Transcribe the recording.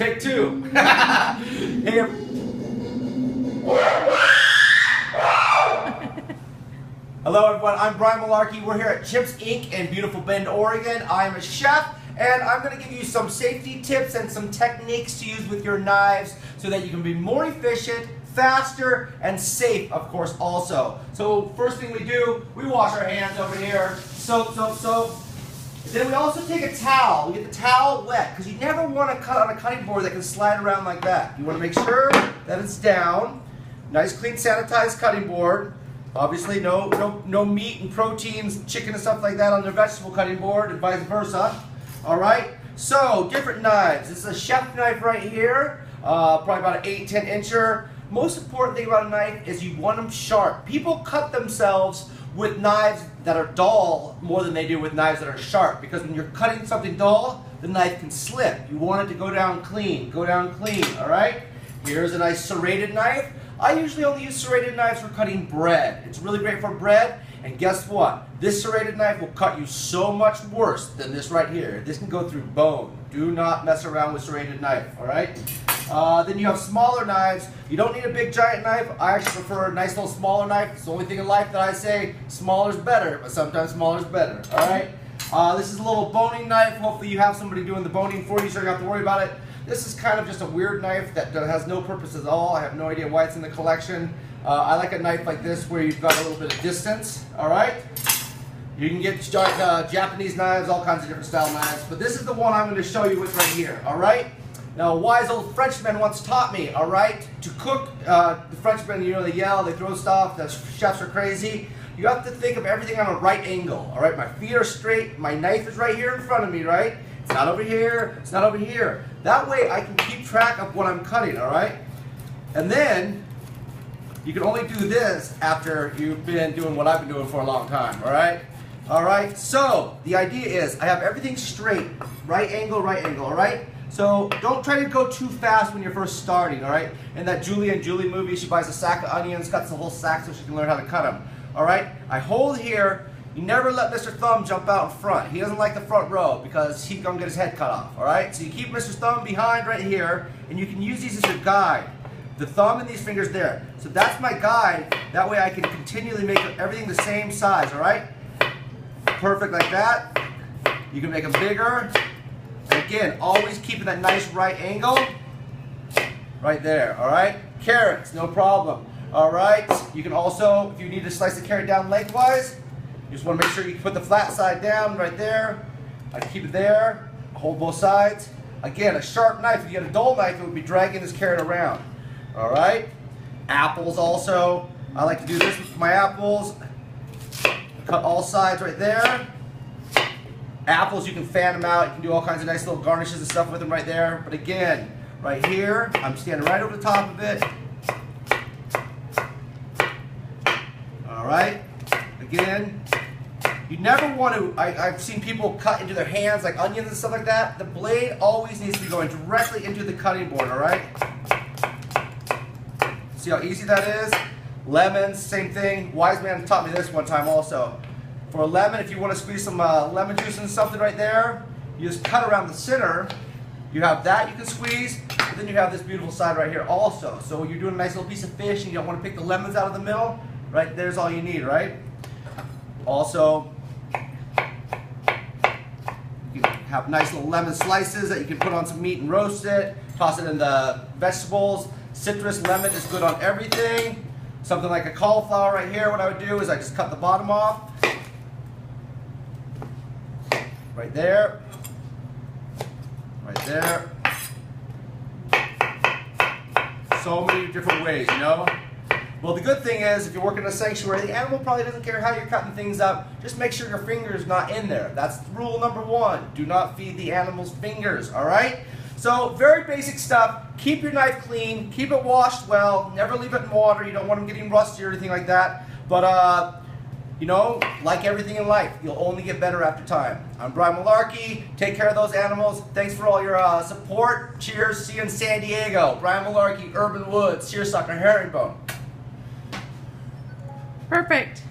Take two. Hey, hello everyone, I'm Brian Malarkey. We're here at Chips Inc. in beautiful Bend, Oregon. I am a chef and I'm going to give you some safety tips and some techniques to use with your knives so that you can be more efficient, faster, and safe, of course, also. So first thing we do, we wash our hands over here. Soap, soap, soap. Then we also take a towel. We get the towel wet because you never want to cut on a cutting board that can slide around like that. You want to make sure that it's down. Nice, clean, sanitized cutting board. Obviously, no meat and proteins, chicken and stuff like that on the vegetable cutting board, and vice versa. All right. So different knives. This is a chef knife right here. Probably about an 8-10 incher. Most important thing about a knife is you want them sharp. People cut themselves with knives that are dull more than they do with knives that are sharp, because when you're cutting something dull, the knife can slip. You want it to go down clean, all right? Here's a nice serrated knife. I usually only use serrated knives for cutting bread. It's really great for bread, and guess what? This serrated knife will cut you so much worse than this right here. This can go through bone. Do not mess around with serrated knife, all right? Then you have smaller knives. You don't need a big giant knife. I actually prefer a nice little smaller knife. It's the only thing in life that I say smaller is better, but sometimes smaller is better, all right? This is a little boning knife. Hopefully you have somebody doing the boning for you so you don't have to worry about it. This is kind of just a weird knife that has no purpose at all. I have no idea why it's in the collection. I like a knife like this where you've got a little bit of distance, all right? You can get Japanese knives, all kinds of different style knives, but this is the one I'm going to show you with right here, all right? Now, a wise old Frenchman once taught me, all right, to cook, the Frenchmen, you know, they yell, they throw stuff, the chefs are crazy. You have to think of everything on a right angle, all right? My feet are straight, my knife is right here in front of me, right? It's not over here, it's not over here. That way I can keep track of what I'm cutting, all right? And then, you can only do this after you've been doing what I've been doing for a long time, all right? All right, so the idea is I have everything straight, right angle, all right? So don't try to go too fast when you're first starting, all right? In that Julie and Julie movie, she buys a sack of onions, cuts the whole sack so she can learn how to cut them, all right? I hold here. You never let Mr. Thumb jump out in front. He doesn't like the front row because he's gonna get his head cut off, all right? So you keep Mr. Thumb behind right here, and you can use these as your guide. The thumb and these fingers there. So that's my guide. That way I can continually make everything the same size, all right? Perfect like that. You can make them bigger. And again, always keeping that nice right angle. Right there, all right? Carrots, no problem. All right, you can also, if you need to slice the carrot down lengthwise, you just want to make sure you put the flat side down right there. I keep it there, hold both sides. Again, a sharp knife, if you had a dull knife, it would be dragging this carrot around. All right, apples also. I like to do this with my apples. Cut all sides right there. Apples, you can fan them out. You can do all kinds of nice little garnishes and stuff with them right there. But again, right here, I'm standing right over the top of it. All right, again, you never want to, I've seen people cut into their hands like onions and stuff like that. The blade always needs to be going directly into the cutting board, all right? See how easy that is? Lemons, same thing. Wise man taught me this one time also. For a lemon, if you want to squeeze some lemon juice into something right there, you just cut around the center. You have that you can squeeze, but then you have this beautiful side right here also. So when you're doing a nice little piece of fish and you don't want to pick the lemons out of the middle, right there's all you need, right? Also, you can have nice little lemon slices that you can put on some meat and roast it, toss it in the vegetables. Citrus, lemon is good on everything. Something like a cauliflower right here, what I would do is I just cut the bottom off. Right there. Right there. So many different ways, you know? Well, the good thing is, if you're working in a sanctuary, the animal probably doesn't care how you're cutting things up. Just make sure your finger's not in there. That's rule number one. Do not feed the animal's fingers, all right? So, very basic stuff. Keep your knife clean. Keep it washed well. Never leave it in water. You don't want them getting rusty or anything like that. But, you know, like everything in life, you'll only get better after time. I'm Brian Malarkey. Take care of those animals. Thanks for all your support. Cheers. See you in San Diego. Brian Malarkey, Urban Woods, Seersucker, Herringbone. Perfect.